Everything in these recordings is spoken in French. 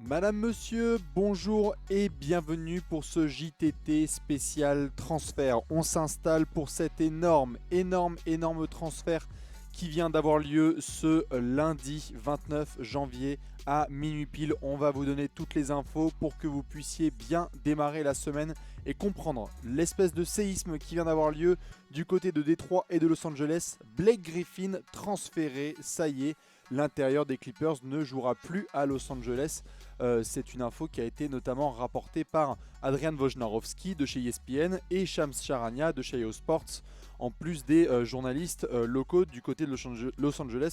Madame, monsieur, bonjour et bienvenue pour ce JTT spécial transfert. On s'installe pour cet énorme transfert qui vient d'avoir lieu ce lundi 29 janvier à minuit pile. On va vous donner toutes les infos pour que vous puissiez bien démarrer la semaine et comprendre l'espèce de séisme qui vient d'avoir lieu du côté de Détroit et de Los Angeles. Blake Griffin transféré, ça y est. L'intérieur des Clippers ne jouera plus à Los Angeles. C'est une info qui a été notamment rapportée par Adrian Wojnarowski de chez ESPN et Shams Charania de chez Yahoo Sports, en plus des journalistes locaux du côté de Los Angeles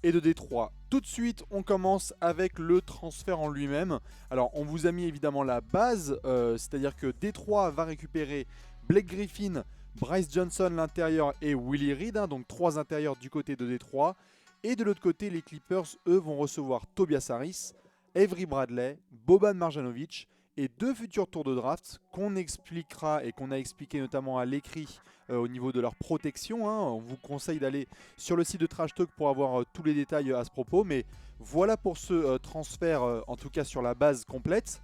et de Détroit. Tout de suite, on commence avec le transfert en lui-même. Alors, on vous a mis évidemment la base, c'est-à-dire que Détroit va récupérer Blake Griffin, Bryce Johnson l'intérieur et Willie Reed, donc 3 intérieurs du côté de Détroit. Et de l'autre côté, les Clippers, eux, vont recevoir Tobias Harris, Avery Bradley, Boban Marjanovic et 2 futurs tours de draft qu'on expliquera et qu'on a expliqué notamment à l'écrit au niveau de leur protection. On vous conseille d'aller sur le site de Trash Talk pour avoir tous les détails à ce propos. Mais voilà pour ce transfert, en tout cas sur la base complète.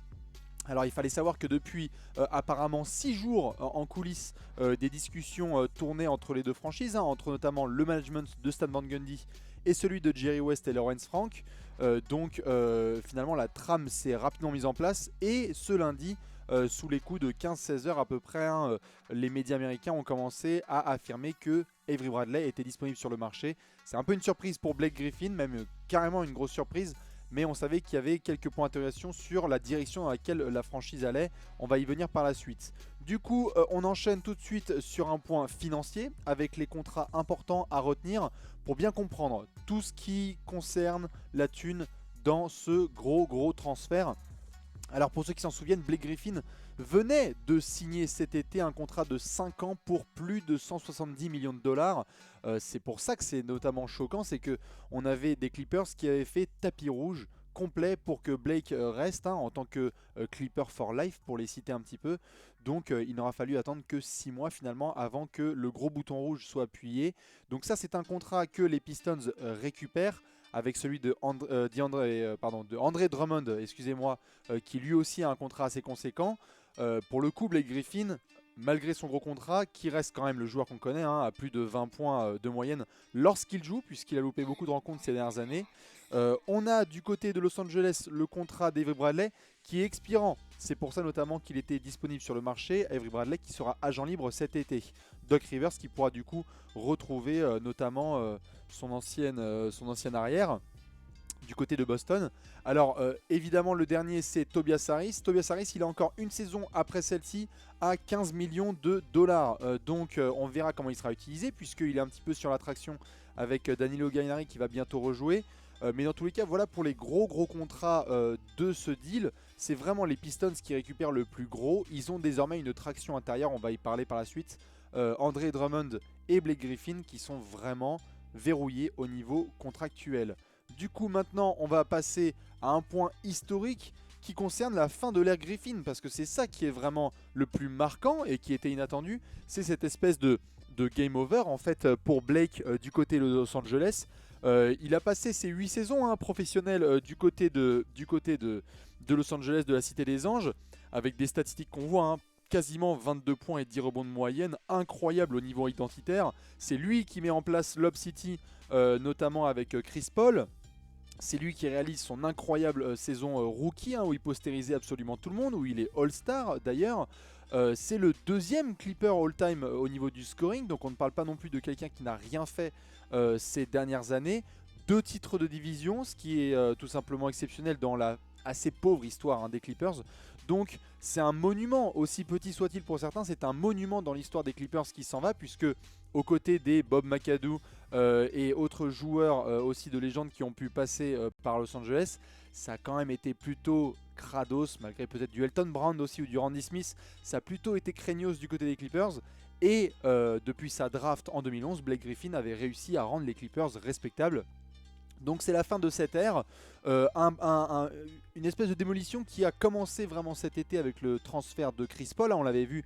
Alors il fallait savoir que depuis apparemment 6 jours en coulisses, des discussions tournaient entre les deux franchises, entre notamment le management de Stan Van Gundy et celui de Jerry West et Lawrence Frank. Donc finalement la trame s'est rapidement mise en place et ce lundi, sous les coups de 15-16 heures à peu près, les médias américains ont commencé à affirmer que Avery Bradley était disponible sur le marché. C'est un peu une surprise pour Blake Griffin, même carrément une grosse surprise. Mais on savait qu'il y avait quelques points d'interrogation sur la direction dans laquelle la franchise allait. On va y venir par la suite. Du coup, on enchaîne tout de suite sur un point financier avec les contrats importants à retenir pour bien comprendre tout ce qui concerne la thune dans ce gros transfert. Alors pour ceux qui s'en souviennent, Blake Griffin venait de signer cet été un contrat de 5 ans pour plus de 170 millions de dollars. C'est pour ça que c'est notamment choquant, c'est qu'on avait des Clippers qui avaient fait tapis rouge complet pour que Blake reste en tant que Clipper for life, pour les citer un petit peu. Donc il n'aura fallu attendre que 6 mois finalement avant que le gros bouton rouge soit appuyé. Donc ça, c'est un contrat que les Pistons récupèrent avec celui de Andre Drummond, excusez-moi, qui lui aussi a un contrat assez conséquent. Pour le coup, Blake Griffin, malgré son gros contrat, qui reste quand même le joueur qu'on connaît, à plus de 20 points de moyenne lorsqu'il joue, puisqu'il a loupé beaucoup de rencontres ces dernières années. On a du côté de Los Angeles le contrat d'Avery Bradley qui est expirant. C'est pour ça notamment qu'il était disponible sur le marché. Avery Bradley qui sera agent libre cet été. Doc Rivers qui pourra du coup retrouver notamment son ancienne arrière du côté de Boston. Alors évidemment le dernier c'est Tobias Harris. Tobias Harris, il a encore une saison après celle-ci à 15 millions de dollars. Donc on verra comment il sera utilisé puisqu'il est un petit peu sur l'attraction avec Danilo Gallinari qui va bientôt rejouer. Mais dans tous les cas, voilà pour les gros contrats de ce deal. C'est vraiment les Pistons qui récupèrent le plus gros. Ils ont désormais une traction intérieure, on va y parler par la suite. Andre Drummond et Blake Griffin qui sont vraiment verrouillés au niveau contractuel. Du coup maintenant on va passer à un point historique qui concerne la fin de l'ère Griffin, parce que c'est ça qui est vraiment le plus marquant et qui était inattendu. C'est cette espèce de game over en fait pour Blake du côté de Los Angeles. Il a passé ses 8 saisons professionnelles du côté de Los Angeles, de la Cité des Anges, avec des statistiques qu'on voit, quasiment 22 points et 10 rebonds de moyenne, incroyable au niveau identitaire. C'est lui qui met en place Lob City, notamment avec Chris Paul. C'est lui qui réalise son incroyable saison rookie, où il postérisait absolument tout le monde, où il est All-Star d'ailleurs. C'est le deuxième Clipper all-time au niveau du scoring, donc on ne parle pas non plus de quelqu'un qui n'a rien fait ces dernières années. 2 titres de division, ce qui est tout simplement exceptionnel dans la assez pauvre histoire des Clippers. Donc c'est un monument, aussi petit soit-il pour certains, c'est un monument dans l'histoire des Clippers qui s'en va, puisque aux côtés des Bob McAdoo et autres joueurs aussi de légende qui ont pu passer par Los Angeles, ça a quand même été plutôt crados, malgré peut-être du Elton Brand aussi ou du Randy Smith, ça a plutôt été craignos du côté des Clippers. Et depuis sa draft en 2011, Blake Griffin avait réussi à rendre les Clippers respectables. Donc c'est la fin de cette ère, une espèce de démolition qui a commencé vraiment cet été avec le transfert de Chris Paul, on l'avait vu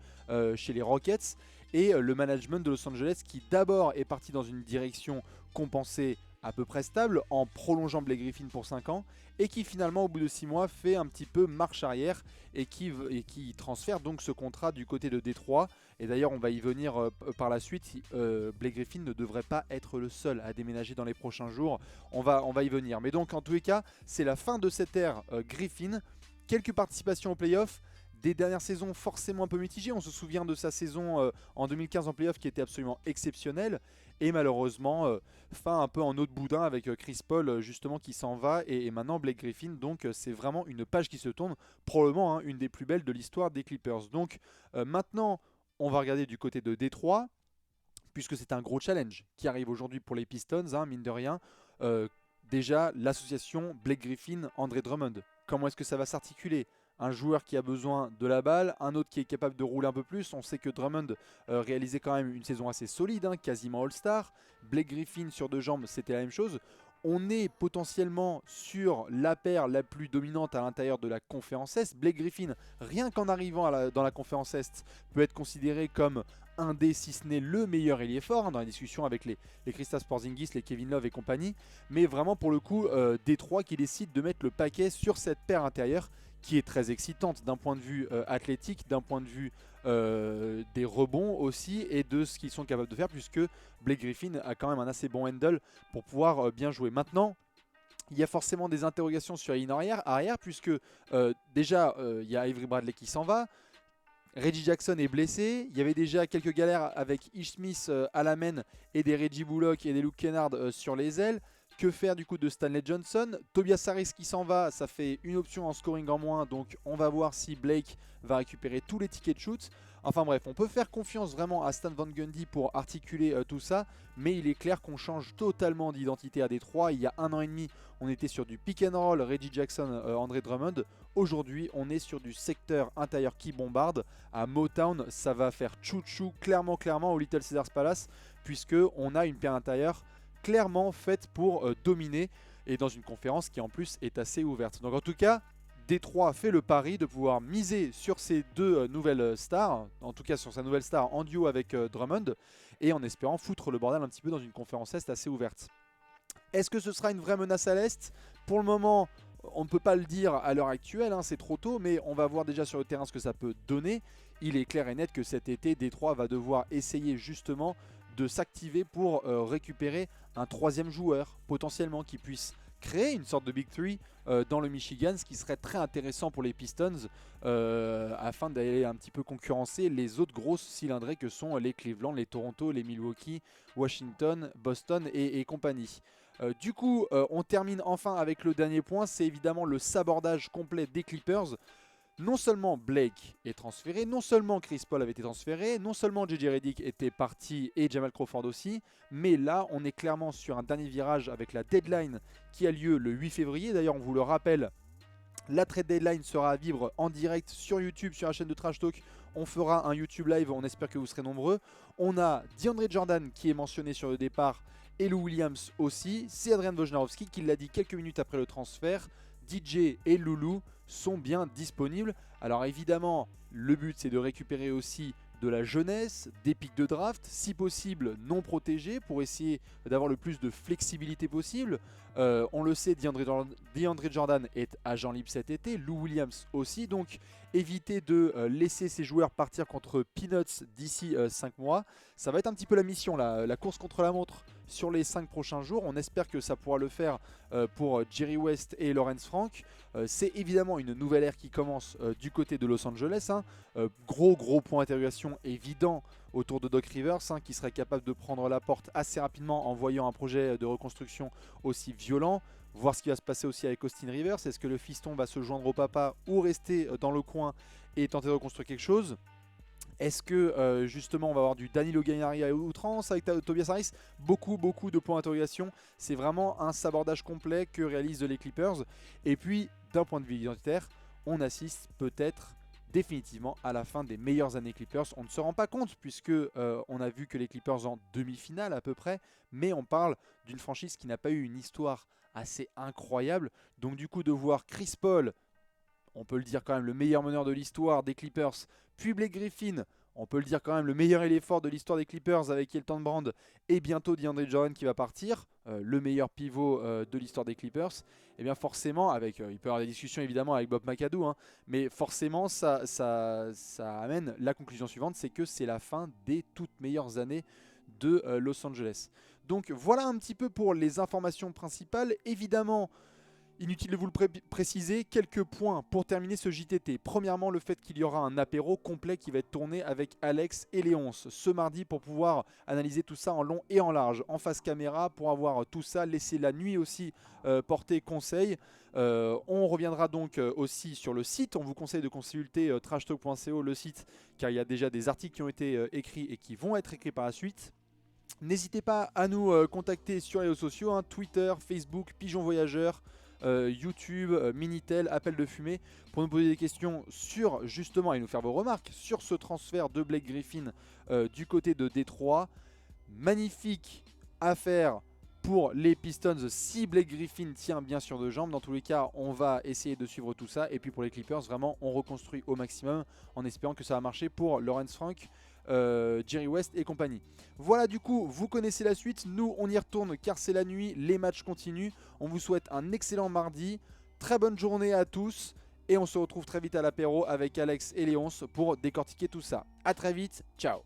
chez les Rockets, et le management de Los Angeles qui d'abord est parti dans une direction compensée à peu près stable en prolongeant Blake Griffin pour 5 ans et qui finalement au bout de 6 mois fait un petit peu marche arrière et qui transfère donc ce contrat du côté de Détroit. Et d'ailleurs on va y venir par la suite. Blake Griffin ne devrait pas être le seul à déménager dans les prochains jours, on va y venir. Mais donc en tous les cas c'est la fin de cette ère Griffin. Quelques participations aux playoffs, des dernières saisons forcément un peu mitigées. On se souvient de sa saison en 2015 en playoff qui était absolument exceptionnelle. Et malheureusement, fin un peu en eau de boudin avec Chris Paul justement qui s'en va. Et maintenant Blake Griffin. Donc c'est vraiment une page qui se tourne. Probablement une des plus belles de l'histoire des Clippers. Donc maintenant, on va regarder du côté de Détroit. Puisque c'est un gros challenge qui arrive aujourd'hui pour les Pistons, mine de rien. Déjà, l'association Blake Griffin-André Drummond. Comment est-ce que ça va s'articuler ? Un joueur qui a besoin de la balle, un autre qui est capable de rouler un peu plus. On sait que Drummond réalisait quand même une saison assez solide, quasiment All-Star. Blake Griffin sur 2 jambes, c'était la même chose. On est potentiellement sur la paire la plus dominante à l'intérieur de la conférence Est. Blake Griffin, rien qu'en arrivant dans la conférence Est, peut être considéré comme un des, si ce n'est le meilleur ailier fort, dans la discussion avec les Kristaps Porzingis, les Kevin Love et compagnie. Mais vraiment pour le coup, Détroit qui décide de mettre le paquet sur cette paire intérieure qui est très excitante d'un point de vue athlétique, d'un point de vue des rebonds aussi et de ce qu'ils sont capables de faire, puisque Blake Griffin a quand même un assez bon handle pour pouvoir bien jouer. Maintenant, il y a forcément des interrogations sur la ligne arrière puisque déjà il y a Avery Bradley qui s'en va. Reggie Jackson est blessé. Il y avait déjà quelques galères avec Ish Smith à la main et des Reggie Bullock et des Luke Kennard sur les ailes. Que faire du coup de Stanley Johnson? Tobias Harris qui s'en va, ça fait une option en scoring en moins. Donc on va voir si Blake va récupérer tous les tickets de shoot. Enfin bref, on peut faire confiance vraiment à Stan Van Gundy pour articuler tout ça. Mais il est clair qu'on change totalement d'identité à Détroit. Il y a 1 an et demi, on était sur du pick and roll, Reggie Jackson, André Drummond. Aujourd'hui, on est sur du secteur intérieur qui bombarde. À Motown, ça va faire chou-chou clairement au Little Caesars Palace. Puisque on a une paire intérieure clairement faite pour dominer et dans une conférence qui en plus est assez ouverte. Donc en tout cas, Détroit fait le pari de pouvoir miser sur ces 2 nouvelles stars, en tout cas sur sa nouvelle star en duo avec Drummond, et en espérant foutre le bordel un petit peu dans une conférence Est assez ouverte. Est-ce que ce sera une vraie menace à l'Est? Pour le moment, on ne peut pas le dire à l'heure actuelle, c'est trop tôt, mais on va voir déjà sur le terrain ce que ça peut donner. Il est clair et net que cet été, Détroit va devoir essayer justement de s'activer pour récupérer un 3e joueur potentiellement qui puisse créer une sorte de Big Three dans le Michigan, ce qui serait très intéressant pour les Pistons afin d'aller un petit peu concurrencer les autres grosses cylindrées que sont les Cleveland, les Toronto, les Milwaukee, Washington, Boston et compagnie. Du coup, on termine enfin avec le dernier point, c'est évidemment le sabordage complet des Clippers. Non seulement Blake est transféré, non seulement Chris Paul avait été transféré, non seulement JJ Redick était parti et Jamal Crawford aussi, mais là on est clairement sur un dernier virage avec la deadline qui a lieu le 8 février. D'ailleurs on vous le rappelle, la trade deadline sera à vivre en direct sur YouTube, sur la chaîne de Trash Talk. On fera un YouTube live, on espère que vous serez nombreux. On a DeAndre Jordan qui est mentionné sur le départ et Lou Williams aussi. C'est Adrian Wojnarowski qui l'a dit quelques minutes après le transfert. DJ et Loulou sont bien disponibles. Alors évidemment, le but c'est de récupérer aussi de la jeunesse, des pics de draft, si possible non protégés pour essayer d'avoir le plus de flexibilité possible. On le sait, DeAndre Jordan est agent libre cet été, Lou Williams aussi, donc éviter de laisser ces joueurs partir contre Peanuts d'ici 5 mois. Ça va être un petit peu la mission, la course contre la montre sur les 5 prochains jours. On espère que ça pourra le faire pour Jerry West et Lawrence Frank. C'est évidemment une nouvelle ère qui commence du côté de Los Angeles. Gros point d'interrogation évident autour de Doc Rivers, qui serait capable de prendre la porte assez rapidement en voyant un projet de reconstruction aussi violent. Voir ce qui va se passer aussi avec Austin Rivers. Est-ce que le fiston va se joindre au papa ou rester dans le coin et tenter de reconstruire quelque chose? Est-ce que justement on va avoir du Danilo Gallinari à outrance avec Tobias Harris? Beaucoup de points d'interrogation. C'est vraiment un sabordage complet que réalisent les Clippers. Et puis d'un point de vue identitaire, on assiste peut-être définitivement à la fin des meilleures années Clippers. On ne se rend pas compte puisque on a vu que les Clippers en demi-finale à peu près. Mais on parle d'une franchise qui n'a pas eu une histoire assez incroyable. Donc du coup de voir Chris Paul, on peut le dire quand même, le meilleur meneur de l'histoire des Clippers, puis Blake Griffin, on peut le dire quand même, le meilleur ailier fort de l'histoire des Clippers avec Elton Brand et bientôt DeAndre Jordan qui va partir, le meilleur pivot de l'histoire des Clippers, et bien forcément, avec, il peut y avoir des discussions évidemment avec Bob McAdoo, hein, mais forcément ça amène la conclusion suivante, c'est que c'est la fin des toutes meilleures années de Los Angeles. Donc voilà un petit peu pour les informations principales. Évidemment, inutile de vous le préciser, quelques points pour terminer ce JTT. Premièrement, le fait qu'il y aura un apéro complet qui va être tourné avec Alex et Léonce ce mardi pour pouvoir analyser tout ça en long et en large, en face caméra, pour avoir tout ça, laisser la nuit aussi porter conseil. On reviendra donc aussi sur le site. On vous conseille de consulter trashtalk.co, le site, car il y a déjà des articles qui ont été écrits et qui vont être écrits par la suite. N'hésitez pas à nous contacter sur les réseaux sociaux, hein, Twitter, Facebook, Pigeon Voyageur, YouTube, Minitel, Appel de Fumée, pour nous poser des questions sur justement et nous faire vos remarques sur ce transfert de Blake Griffin du côté de Détroit. Magnifique affaire pour les Pistons si Blake Griffin tient bien sur deux jambes. Dans tous les cas, on va essayer de suivre tout ça. Et puis pour les Clippers, vraiment, on reconstruit au maximum en espérant que ça va marcher pour Lawrence Frank, Jerry West et compagnie. Voilà, du coup, vous connaissez la suite. Nous, on y retourne car c'est la nuit. Les matchs continuent. On vous souhaite un excellent mardi. Très bonne journée à tous. Et on se retrouve très vite à l'apéro avec Alex et Léonce pour décortiquer tout ça. A très vite. Ciao.